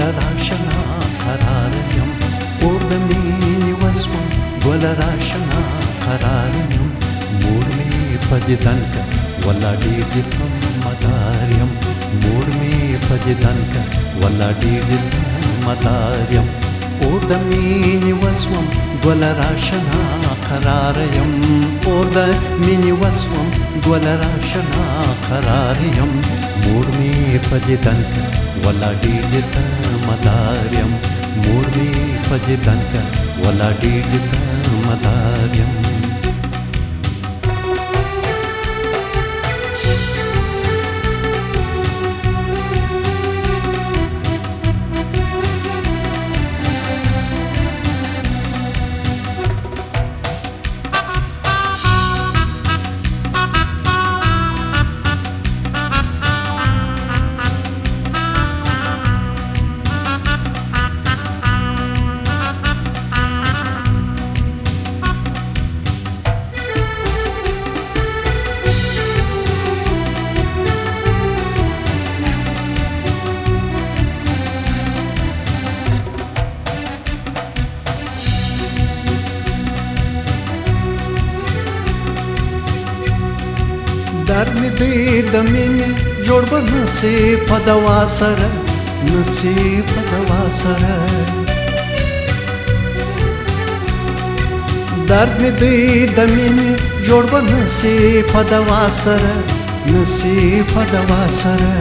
ولراشنا قراريم اوردميني وسوم ولراشنا قراريم مورمي فديدنك ولا ديدي مداريم مورمي فديدنك ولا ديدي مداريم اوردميني وسوم ولراشنا قراريم اوردميني وسوم ولراشنا قراريم مورمي فديدنك ولا ديدي مداريم مورمي فديدنك ولا ديدي مداريم در می دی دمینی جوړ به نصیب په دوا سره نصیب په دوا سره درد می دی دمینی جوړ به نصیب په دوا سره نصیب په دوا سره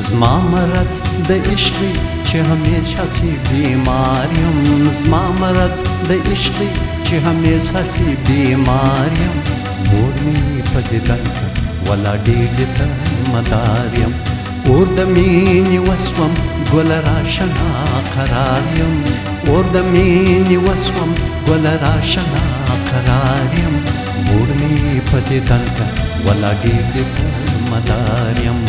زما مرض د عشقي چې همیشه سي بیمار یم زما مرض د عشقي چې همیشه سي بیمار یم مور مې په دیدن ولا ډېر ته مدار یم اور د مینې وسوم ګل راشنا قرار یم اور د مینې وسوم ګل راشنا قرار یم مور مې په دیدن ولا ډېر ته مدار یم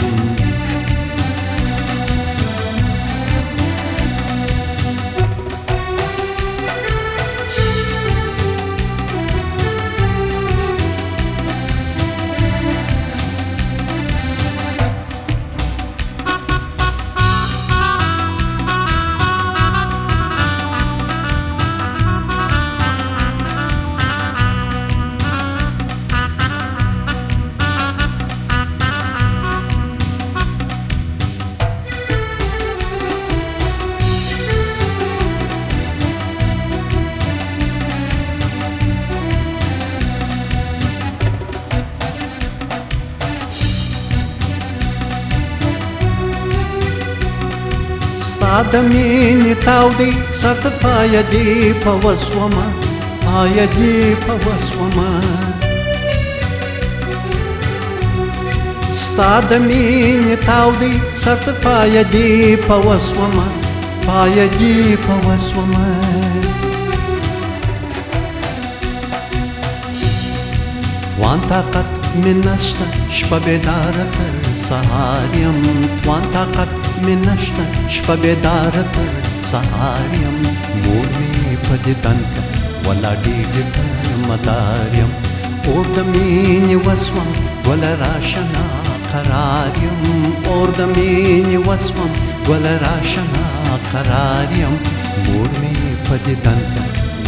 ستا د مینې تاو دی سر تر پایه دې په وسومه پایه دې په وسومه ستا د مینې تاو دی سر تر پایه دې په وسومه پایه دې په وسومه توان طاقت مې نشته شپه بیداره تر سهار یم توان طاقت مې نشته شپه بیداره تر سهار یم مور مې په دیدن ولا ډېر ته مدار یم اور د مینې وسوم ګل راشنا قرار یم اور د مینې وسوم ګل راشنا قرار یم مور مې په دیدن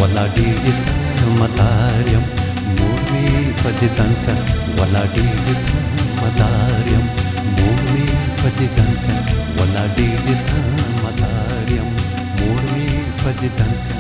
ولا ډېر ته مدار یم مور مې په دیدن ولا ډېر ته مدار یم مور مې په دیدن ولا ډېر ته مدار یم مور مې په دیدن